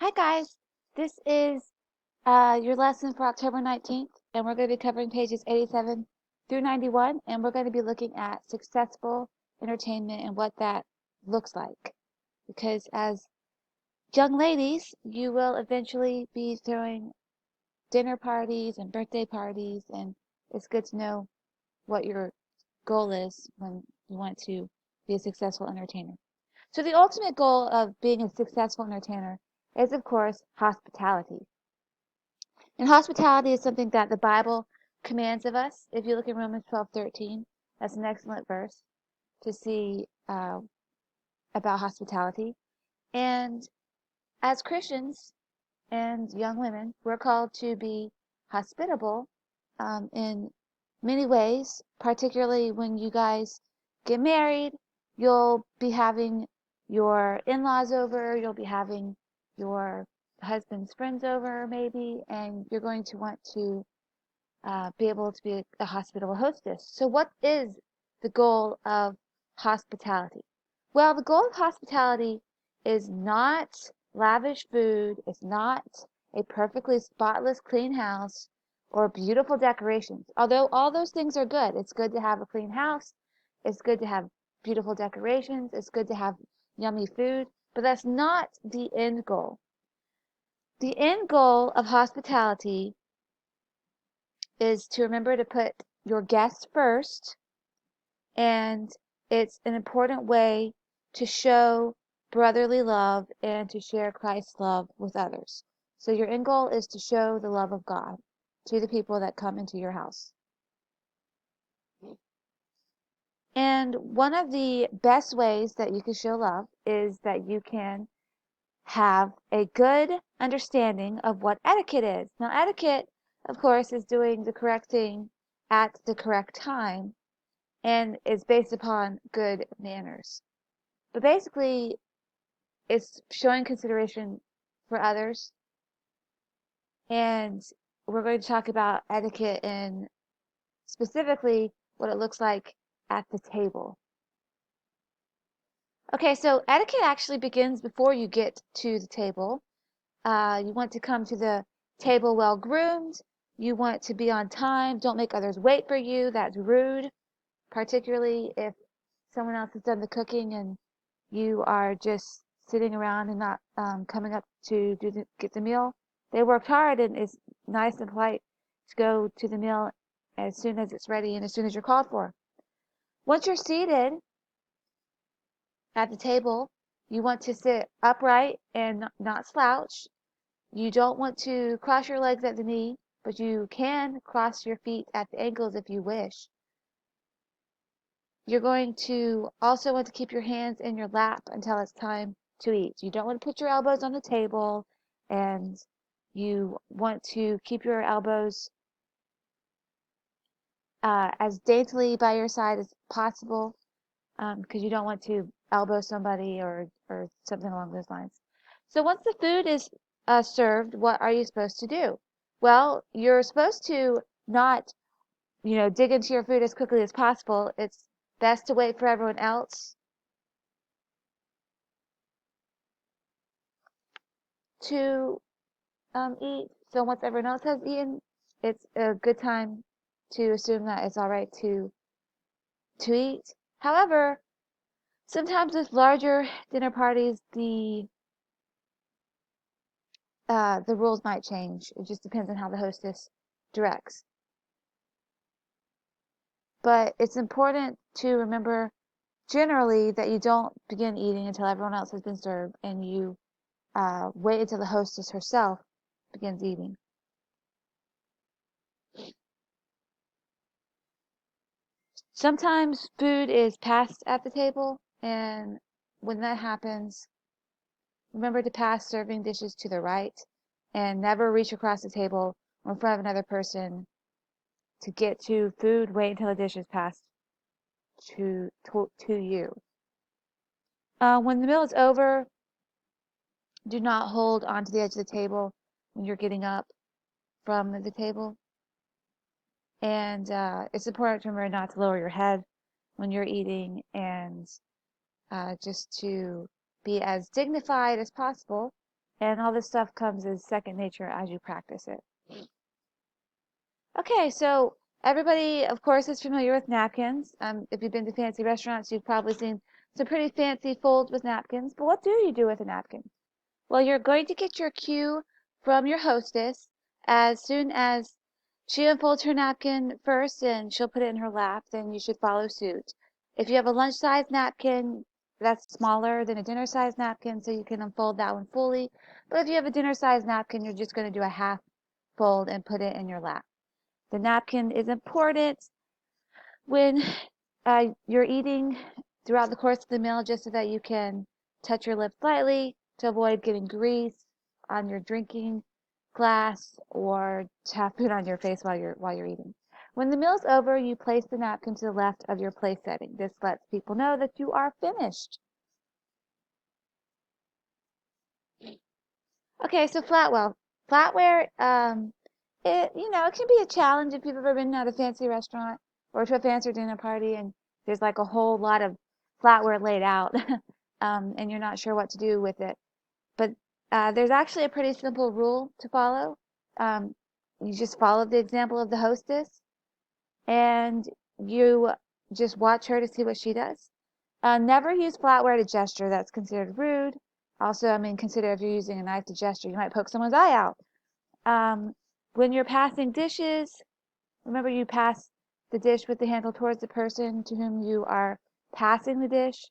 Hi guys, this is your lesson for October 19th, and we're going to be covering pages 87 through 91, and we're going to be looking at successful entertainment and what that looks like. Because as young ladies, you will eventually be throwing dinner parties and birthday parties, and it's good to know what your goal is when you want to be a successful entertainer. So the ultimate goal of being a successful entertainer is, of course, hospitality. And hospitality is something that the Bible commands of us. If you look in Romans 12:13, that's an excellent verse to see about hospitality. And as Christians and young women, we're called to be hospitable in many ways, particularly when you guys get married. You'll be having your in-laws over, you'll be having your husband's friends over maybe, and you're going to want to be able to be a hospitable hostess. So what is the goal of hospitality? Well, the goal of hospitality is not lavish food, it's not a perfectly spotless clean house or beautiful decorations. Although all those things are good. It's good to have a clean house, it's good to have beautiful decorations, it's good to have yummy food, but that's not the end goal. The end goal of hospitality is to remember to put your guests first, and it's an important way to show brotherly love and to share Christ's love with others. So your end goal is to show the love of God to the people that come into your house. And one of the best ways that you can show love is that you can have a good understanding of what etiquette is. Now, etiquette, of course, is doing the correct thing at the correct time and is based upon good manners. But basically, it's showing consideration for others. And we're going to talk about etiquette and specifically what it looks like at the table. Okay, so etiquette actually begins before you get to the table. You want to come to the table well groomed. You want to be on time. Don't make others wait for you. That's rude, particularly if someone else has done the cooking and you are just sitting around and not coming up to get the meal. They worked hard, and it's nice and polite to go to the meal as soon as it's ready and as soon as you're called for. Once you're seated at the table, you want to sit upright and not slouch. You don't want to cross your legs at the knee, but you can cross your feet at the ankles if you wish. You're going to also want to keep your hands in your lap until it's time to eat. You don't want to put your elbows on the table, and you want to keep your elbows as daintily by your side as possible because you don't want to elbow somebody or something along those lines. So once the food is served, what are you supposed to do? Well, you're supposed to not, dig into your food as quickly as possible. It's best to wait for everyone else to eat. So once everyone else has eaten, it's a good time to assume that it's all right to eat. However, sometimes with larger dinner parties, the rules might change. It just depends on how the hostess directs. But it's important to remember generally that you don't begin eating until everyone else has been served, and you wait until the hostess herself begins eating. Sometimes food is passed at the table, and when that happens, remember to pass serving dishes to the right and never reach across the table or in front of another person to get to food. Wait until the dish is passed to you. When the meal is over, do not hold onto the edge of the table when you're getting up from the table. And it's important to remember not to lower your head when you're eating, and just to be as dignified as possible And all this stuff comes as second nature as you practice it. Okay, so everybody, of course, is familiar with napkins. If you've been to fancy restaurants, you've probably seen some pretty fancy folds with napkins. But what do you do with a napkin? Well, you're going to get your cue from your hostess as soon as she unfolds her napkin first and she'll put it in her lap, then you should follow suit. If you have a lunch-sized napkin, that's smaller than a dinner-sized napkin, so you can unfold that one fully. But if you have a dinner-sized napkin, you're just going to do a half fold and put it in your lap. The napkin is important when you're eating throughout the course of the meal, just so that you can touch your lips lightly to avoid getting grease on your drinking glass or to food on your face while you're eating. When the meal's over, you place the napkin to the left of your place setting. This lets people know that you are finished. Okay, so flatware, it can be a challenge if you've ever been at a fancy restaurant or to a fancy dinner party and there's like a whole lot of flatware laid out, and you're not sure what to do with it. But there's actually a pretty simple rule to follow. Um, you just follow the example of the hostess and you just watch her to see what she does. Never use flatware to gesture. That's considered rude. Also, I mean, consider if you're using a knife to gesture, you might poke someone's eye out. Um, when you're passing dishes, remember you pass the dish with the handle towards the person to whom you are passing the dish.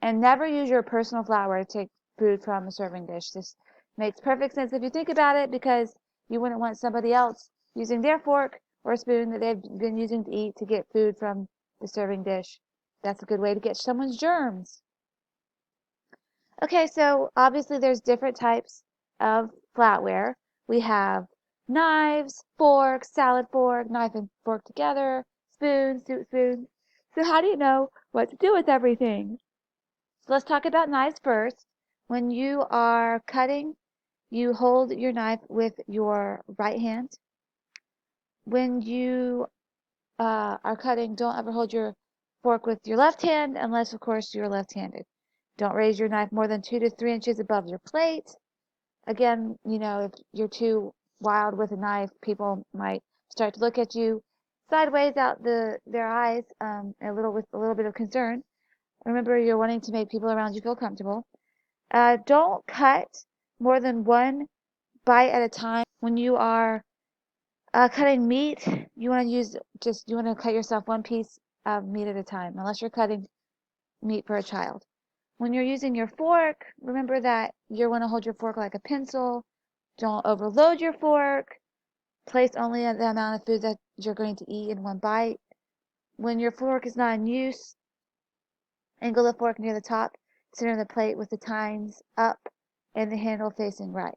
And never use your personal flatware to take food from a serving dish. This makes perfect sense if you think about it, because you wouldn't want somebody else using their fork or spoon that they've been using to eat to get food from the serving dish. That's a good way to get someone's germs. Okay, so obviously there's different types of flatware. We have knives, forks, salad fork, knife and fork together, spoons, soup spoons. So how do you know what to do with everything? So let's talk about knives first. When you are cutting, you hold your knife with your right hand. When you are cutting, don't ever hold your fork with your left hand unless, of course, you're left-handed. Don't raise your knife more than 2 to 3 inches above your plate. Again, if you're too wild with a knife, people might start to look at you sideways out their eyes, with a little bit of concern. Remember, you're wanting to make people around you feel comfortable. Don't cut more than one bite at a time. When you are cutting meat, you want to cut yourself one piece of meat at a time, unless you're cutting meat for a child. When you're using your fork, remember that you want to hold your fork like a pencil. Don't overload your fork. Place only the amount of food that you're going to eat in one bite. When your fork is not in use, angle the fork near the top, center the plate with the tines up and the handle facing right.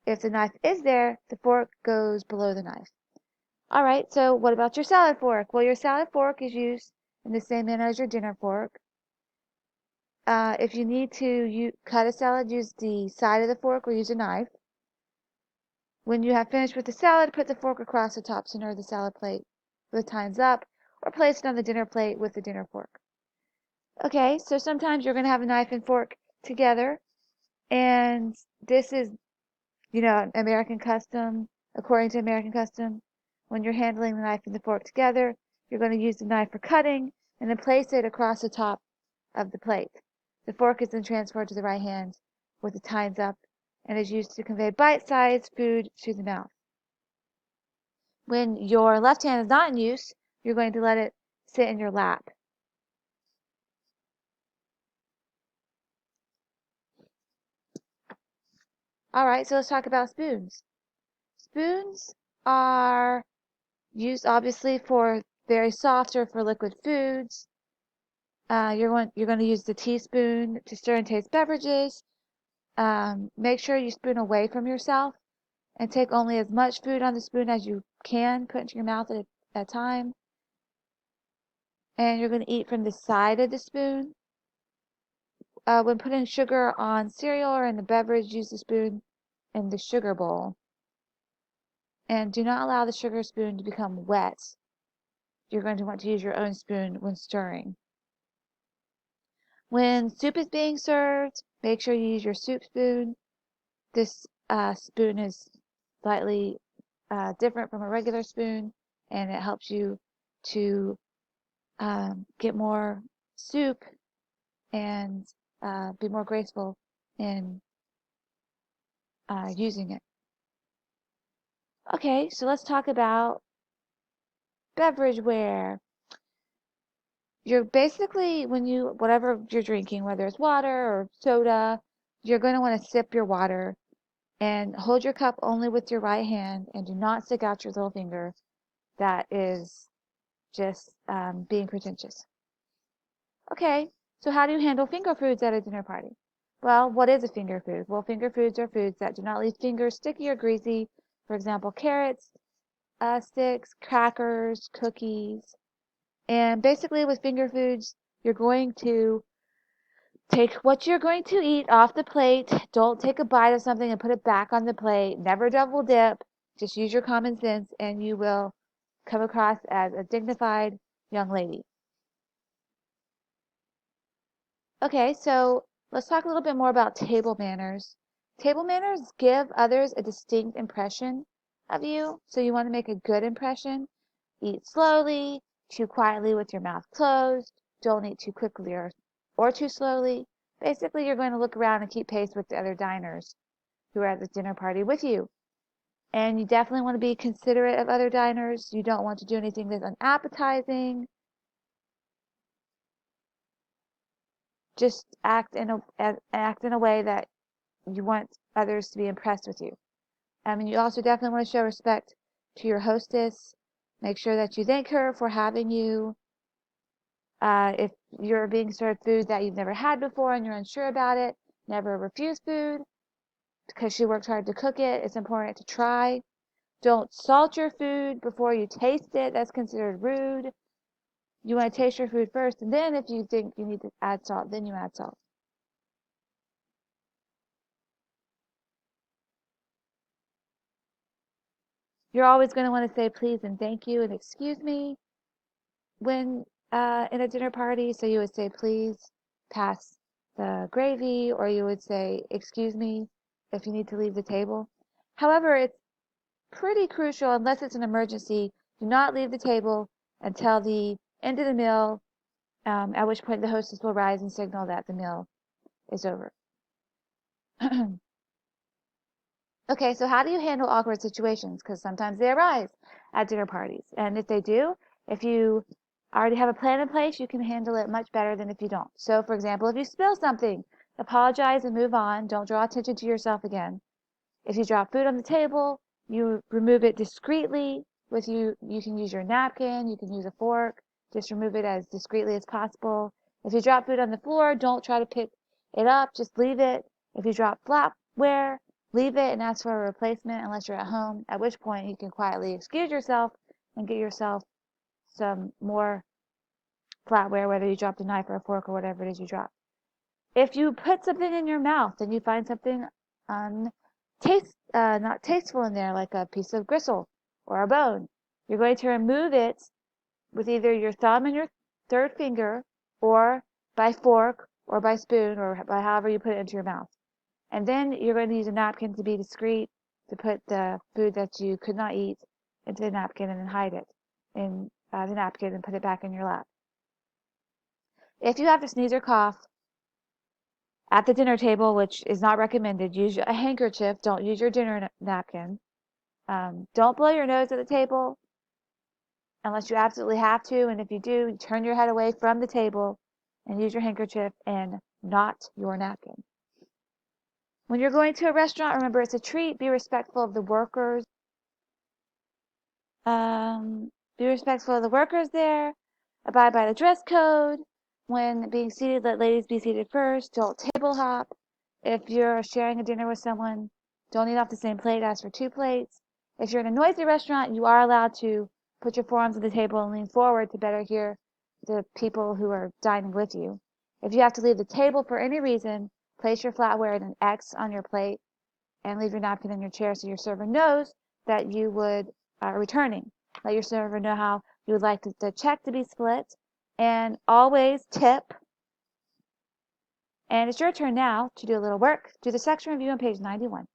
If the knife is there, the fork goes below the knife. All right, so what about your salad fork? Well, your salad fork is used in the same manner as your dinner fork. If you need to cut a salad, use the side of the fork or use a knife. When you have finished with the salad, put the fork across the top center of the salad plate with the tines up, or place it on the dinner plate with the dinner fork. Okay, so sometimes you're going to have a knife and fork together, and this is, American custom. According to American custom, when you're handling the knife and the fork together, you're going to use the knife for cutting and then place it across the top of the plate. The fork is then transferred to the right hand with the tines up and is used to convey bite-sized food to the mouth. When your left hand is not in use, you're going to let it sit in your lap. All right, so let's talk about spoons. Spoons are used obviously for very soft or for liquid foods. You're going to use the teaspoon to stir and taste beverages. Make sure you spoon away from yourself and take only as much food on the spoon as you can put into your mouth at a time. And you're going to eat from the side of the spoon. When putting sugar on cereal or in the beverage, use the spoon in the sugar bowl. And do not allow the sugar spoon to become wet. You're going to want to use your own spoon when stirring. When soup is being served, make sure you use your soup spoon. this spoon is slightly different from a regular spoon, and it helps you to get more soup and be more graceful in using it. Okay, so let's talk about beverageware. You're basically, whatever you're drinking, whether it's water or soda, you're going to want to sip your water and hold your cup only with your right hand and do not stick out your little finger. That is just being pretentious. Okay, so how do you handle finger foods at a dinner party? Well, what is a finger food? Well, finger foods are foods that do not leave fingers sticky or greasy. For example, carrots, sticks, crackers, cookies. And basically with finger foods, you're going to take what you're going to eat off the plate. Don't take a bite of something and put it back on the plate. Never double dip. Just use your common sense and you will come across as a dignified young lady. Okay, so let's talk a little bit more about table manners. Table manners give others a distinct impression of you, so you want to make a good impression. Eat slowly, chew quietly with your mouth closed, don't eat too quickly or too slowly. Basically, you're going to look around and keep pace with the other diners who are at the dinner party with you. And you definitely want to be considerate of other diners. You don't want to do anything that's unappetizing. Just act in a way that you want others to be impressed with you. I mean, you also definitely want to show respect to your hostess. Make sure that you thank her for having you. If you're being served food that you've never had before and you're unsure about it, never refuse food because she worked hard to cook it. It's important to try. Don't salt your food before you taste it. That's considered rude. You want to taste your food first, and then if you think you need to add salt, then you add salt. You're always going to want to say please and thank you and excuse me when in a dinner party. So you would say please pass the gravy, or you would say excuse me if you need to leave the table. However, it's pretty crucial, unless it's an emergency, do not leave the table until the end of the meal, at which point the hostess will rise and signal that the meal is over. Okay, so how do you handle awkward situations? Because sometimes they arise at dinner parties. And if they do, if you already have a plan in place, you can handle it much better than if you don't. So, for example, if you spill something, apologize and move on. Don't draw attention to yourself again. If you drop food on the table, you remove it discreetly. You can use your napkin, you can use a fork. Just remove it as discreetly as possible. If you drop food on the floor, don't try to pick it up. Just leave it. If you drop flatware, leave it and ask for a replacement unless you're at home, at which point you can quietly excuse yourself and get yourself some more flatware, whether you dropped a knife or a fork or whatever it is you dropped. If you put something in your mouth and you find something not tasteful in there, like a piece of gristle or a bone, you're going to remove it with either your thumb and your third finger, or by fork or by spoon, or by however you put it into your mouth. And then you're going to use a napkin to be discreet, to put the food that you could not eat into the napkin and then hide it in the napkin and put it back in your lap. If you have to sneeze or cough at the dinner table, which is not recommended, use a handkerchief. Don't use your dinner napkin. Don't blow your nose at the table unless you absolutely have to. And if you do, turn your head away from the table and use your handkerchief and not your napkin. When you're going to a restaurant, remember it's a treat. Be respectful of the workers. Be respectful of the workers there. Abide by the dress code. When being seated, let ladies be seated first. Don't table hop. If you're sharing a dinner with someone, don't eat off the same plate. Ask for 2 plates. If you're in a noisy restaurant, you are allowed to put your forearms on the table and lean forward to better hear the people who are dining with you. If you have to leave the table for any reason, place your flatware in an X on your plate and leave your napkin in your chair so your server knows that you would returning. Let your server know how you would like the check to be split, and always tip. And it's your turn now to do a little work. Do the section review on page 91.